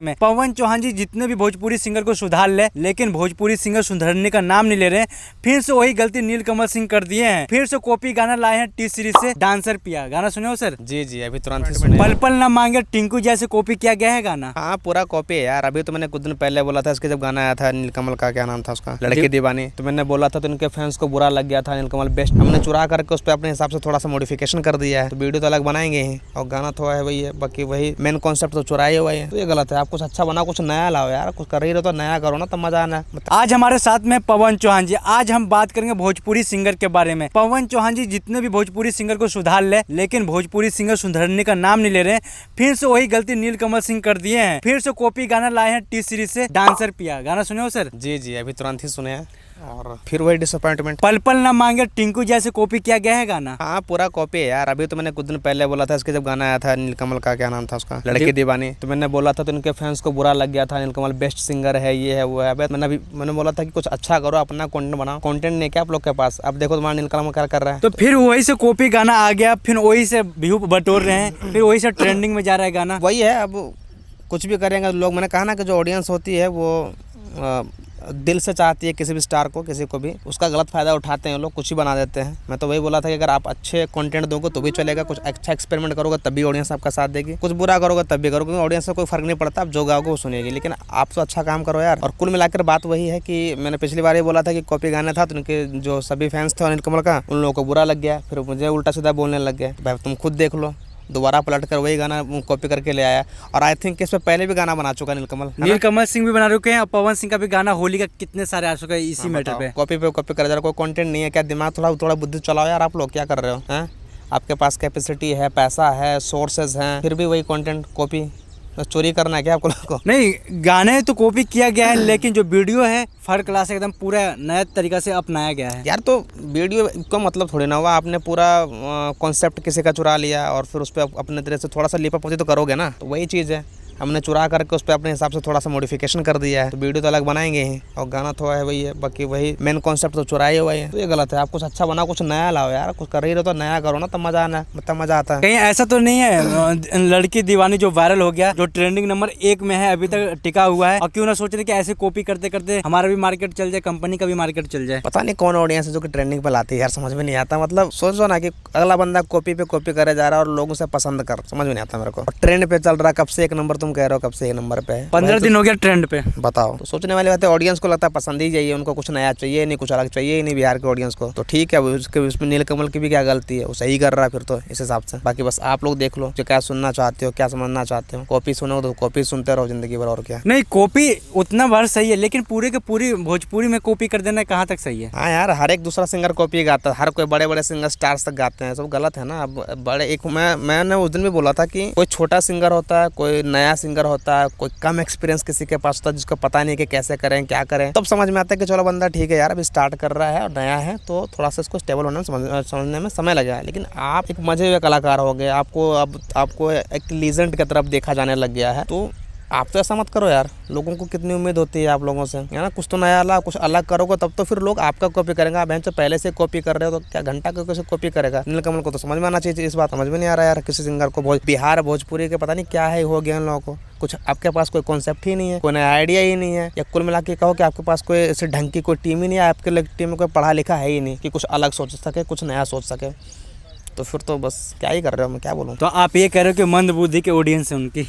में पवन चौहान जी जितने भी भोजपुरी सिंगर को सुधार ले, लेकिन भोजपुरी सिंगर सुधरने का नाम नहीं ले रहे हैं। फिर से वही गलती नीलकमल सिंह कर दिए हैं। फिर से कॉपी गाना लाए हैं टी सीरीज से, डांसर पिया। गाना सुने हो सर? जी जी, अभी तुरंत ही सुने। पल पल ना मांगे टिंकू जैसे कॉपी किया गया है गाना। हाँ, पूरा कॉपी है यार। अभी तो मैंने कुछ दिन पहले बोला था, इसके जब गाना आया था नीलकमल का, क्या नाम था उसका, लड़की दीवानी, तो मैंने बोला था तो उनके फैंस को बुरा लग गया था। नीलकमल बेस्ट, हमने चुरा करके उस पर अपने हिसाब से थोड़ा सा मॉडिफिकेशन कर दिया है। तो वीडियो तो अलग बनाएंगे ही और गाना तो है वही है, बाकी वही मेन कॉन्सेप्ट तो चुराए हुआ है। तो ये गलत है। आप कुछ अच्छा बनाओ, कुछ नया लाओ यार। कुछ कर रही हो तो नया करो ना, तब मजा आना। आज हमारे साथ में पवन चौहान जी। आज हम बात करेंगे भोजपुरी सिंगर के बारे में। पवन चौहान जी जितने भी भोजपुरी सिंगर को सुधार ले, लेकिन भोजपुरी सिंगर सुधरने का नाम नहीं ले रहे हैं। फिर से वही गलती नीलकमल सिंह कर दिए हैं। फिर से कॉपी गाना लाए हैं टी सीरीज से, डांसर पिया। गाना सुने हो सर? जी जी, अभी तुरंत ही सुने हैं। और फिर वही डिसअपॉइंटमेंट। पल पल ना मांगे टिंकू जैसे कॉपी किया गया है गाना। हाँ, पूरा कॉपी है यार। अभी तो मैंने कुछ दिन पहले बोला था, इसके जब गाना आया था नीलकमल का, क्या नाम था उसका, लड़की दीवानी, तो मैंने बोला था तो उनके फैंस को बुरा लग गया था। नीलकमल बेस्ट सिंगर है, ये है वो है। मैंने बोला था कि कुछ अच्छा करो, अपना कंटेंट बनाओ। कंटेंट नहीं क्या आप लोग के पास? अब देखो तुम्हारा नीलकमल क्या कर रहा है। तो फिर वही से कॉपी गाना आ गया, फिर वही से व्यू बटोर रहे हैं, फिर वही से ट्रेंडिंग में जा रहा है गाना। वही है, अब कुछ भी करेंगे लोग। मैंने कहा ना कि जो ऑडियंस होती है वो दिल से चाहती है किसी भी स्टार को, किसी को भी, उसका गलत फायदा उठाते हैं लोग, कुछ ही बना देते हैं। मैं तो वही बोला था कि अगर आप अच्छे कंटेंट दोगे तो भी चलेगा, कुछ अच्छा एक्सपेरिमेंट करोगे तब भी ऑडियंस आपका साथ देगी, कुछ बुरा करोगे तब भी करोगे, ऑडियंस से कोई फर्क नहीं पड़ता। आप जो गाओगे वो सुनेगी, लेकिन आप तो अच्छा काम करो यार। और कुल मिलाकर बात वही है कि मैंने पिछली बार ये बोला था कि कॉपी गाना था, तो उनके जो सभी फैंस थे नीलकमल का, उन लोगों को बुरा लग गया। फिर मुझे उल्टा सीधा बोलने लग गया। भाई तुम खुद देख लो, दोबारा पलट कर वही गाना कॉपी करके ले आया। और आई थिंक इससे पहले भी गाना बना चुका नीलकमल सिंह भी बना चुके हैं, और पवन सिंह का भी गाना होली का कितने सारे आ चुके हैं इसी मैटर पे कॉपी कर जा रहा। कोई कंटेंट नहीं है क्या? दिमाग थोड़ा बुद्धि चलाओ यार। आप लोग क्या कर रहे हो हैं? आपके पास कैपेसिटी है, पैसा है, सोर्सेज हैं, फिर भी वही कंटेंट कॉपी, चोरी करना है क्या आप लोगों को? नहीं, गाने तो कॉपी किया गया है, लेकिन जो वीडियो है फर्स्ट क्लास एकदम पूरा नया तरीका से अपनाया गया है यार। तो वीडियो का मतलब थोड़ी ना हुआ आपने पूरा कॉन्सेप्ट किसी का चुरा लिया और फिर उस पर अपने तरह से थोड़ा सा लिपा पोती तो करोगे ना। तो वही चीज़ है, हमने चुरा करके उस पर अपने हिसाब से थोड़ा सा मॉडिफिकेशन कर दिया है। तो वीडियो तो अलग बनाएंगे ही और गाना तो है वही है, बाकी वही मेन कॉन्सेप्ट तो चुराए हुआ है। तो ये गलत है। आप कुछ अच्छा बनाओ, कुछ नया लाओ यार। कुछ कर रही हो तो नया करो ना, तब मजा आना, तब मजा आता है। कहीं ऐसा तो नहीं है लड़की दीवानी जो वायरल हो गया, जो ट्रेंडिंग नंबर 1 में है, अभी तक टिका हुआ है, और क्यों ना सोच रहे कि ऐसे कॉपी करते करते हमारा भी मार्केट चल जाए, कंपनी का भी मार्केट चल जाए। पता नहीं कौन ऑडियंस है जो कि ट्रेंडिंग पे लाती है यार, समझ में नहीं आता। मतलब सोचो ना कि अगला बंदा कॉपी पे कॉपी करे जा रहा है और लोगों से पसंद कर, समझ में नहीं आता मेरे को। ट्रेंड पे चल रहा, कब से 1 नंबर तुम कह रहे हो, कब से 1 नंबर पे 15 दिन हो गया ट्रेंड पे, बताओ। तो सोचने वाली बात है, ऑडियंस को लगता है पसंद ही चाहिए, उनको कुछ नया चाहिए नहीं, कुछ अलग चाहिए ही नहीं बिहार के ऑडियंस को। तो ठीक है, उसमें नीलकमल की भी क्या गलती है, वो सही कर रहा है फिर तो इस हिसाब से। बाकी बस आप लोग देख लो जो क्या सुनना चाहते हो, क्या समझना चाहते हो। कॉपी सुनो तो कॉपी सुनते रहो जिंदगी भर, और क्या। नहीं, कॉपी उतना भर सही है, लेकिन पूरे के पूरी भोजपुरी में कॉपी कर देना कहाँ तक सही है? हाँ यार, हर एक दूसरा सिंगर कॉपी गाता है, हर कोई बड़े बड़े सिंगर स्टार्स तक गाते हैं, सब गलत है ना। अब बड़े एक मैंने उस दिन भी बोला था कि कोई छोटा सिंगर होता है, कोई नया सिंगर होता है, कोई कम एक्सपीरियंस किसी के पास होता है, जिसको पता नहीं कि कैसे करें क्या करें, तब समझ में आता है कि चलो बंदा ठीक है यार, अभी स्टार्ट कर रहा है और नया है, तो थोड़ा सा इसको स्टेबल होने में समझने में समय लगेगा। लेकिन आप एक मजे हुए कलाकार हो गए, आपको एक लीजेंड की तरफ देखा जाने लग गया है, तो आप तो ऐसा मत करो यार। लोगों को कितनी उम्मीद होती है आप लोगों से, है ना। कुछ तो नया ला, कुछ अलग करोगे तब तो फिर लोग आपका कॉपी करेंगे। आप तो पहले से कॉपी कर रहे हो तो क्या घंटा को कैसे कॉपी करेगा? नीलकमल को तो समझ में आना चाहिए, इस बात समझ में नहीं आ रहा यार किसी सिंगर को। बिहार भोजपुरी के पता नहीं क्या है हो गया इन लोगों को, कुछ आपके पास कोई कॉन्सेप्ट ही नहीं है, कोई नया आइडिया ही नहीं है, या कुल मिला के कहो कि आपके पास कोई ऐसे ढंग की कोई टीम ही नहीं है, आपके टीम में कोई पढ़ा लिखा है ही नहीं कि कुछ अलग सोच सके, कुछ नया सोच सके। तो फिर तो बस क्या ही कर रहे हो, मैं क्या बोलूँ। तो आप ये कह रहे हो कि मंदबुद्धि के ऑडियंस है उनकी?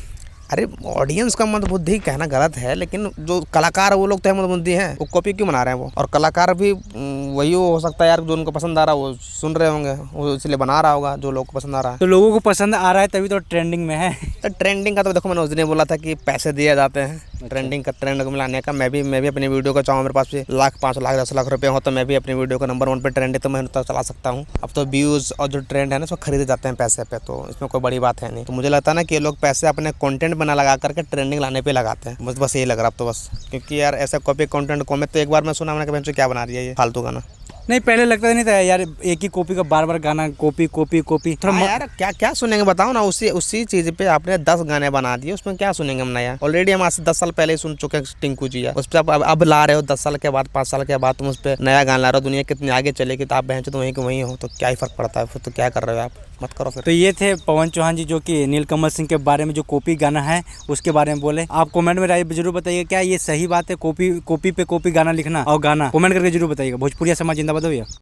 अरे ऑडियंस का मंदबुद्धि कहना गलत है, लेकिन जो कलाकार है वो लोग तो मंदबुद्धि हैं, वो कॉपी क्यों बना रहे हैं वो। और कलाकार भी वही हो सकता है यार, जो उनको पसंद आ रहा है वो सुन रहे होंगे, वो इसलिए बना रहा होगा जो लोगों को पसंद आ रहा है। तो लोगों को पसंद आ रहा है तभी तो ट्रेंडिंग में है। तो ट्रेंडिंग का तो देखो, मैंने उस दिन बोला था कि पैसे दिए जाते हैं ट्रेंडिंग का, ट्रेंड को मिलाने का। मैं भी अपनी वीडियो को चाहूँ, मेरे पास भी लाख 5 लाख 10 लाख रुपये हो तो मैं भी अपनी वीडियो को नंबर 1 पे ट्रेंड है तो मैं तो चला सकता हूँ। अब तो व्यूज़ और जो ट्रेंड है ना, उसको खरीदे जाते हैं पैसे पे, तो इसमें कोई बड़ी बात है नहीं। तो मुझे लगता है ना कि ये लोग पैसे अपने कंटेंट बना लगा करके ट्रेंडिंग लाने पे लगाते हैं। बस यही लग रहा अब तो बस, क्योंकि यार ऐसा कॉपी कंटेंट को मैं तो एक बार मैं सुना, मैंने कहा क्या बना रही है ये फालतू गाना। नहीं, पहले लगता नहीं था यार, एक ही कॉपी का बार बार गाना कॉपी थोड़ा यार क्या सुनेंगे बताओ ना। उसी चीज पे आपने 10 गाने बना दिए, उसमें क्या सुनेंगे हम नया? ऑलरेडी हम आज से 10 साल पहले ही सुन चुके हैं टिंकू जी है, उस पर अब ला रहे हो 10 साल के बाद, 5 साल के बाद तुम उस पर नया गाना ला रहे हो। दुनिया कितनी आगे चलेगी तो आप बहन तो वहीं के वहीं हो, तो क्या ही फर्क पड़ता है फिर? तो क्या कर रहे हो आप? मत करो फिर। तो ये थे पवन चौहान जी जो कि नीलकमल सिंह के बारे में जो कॉपी गाना है उसके बारे में बोले। आप कमेंट में राय जरूर बताइए क्या ये सही बात है कॉपी पे कॉपी गाना लिखना और गाना, कमेंट करके जरूर बताइएगा। भोजपुरिया समाज जिंदाबाद भैया।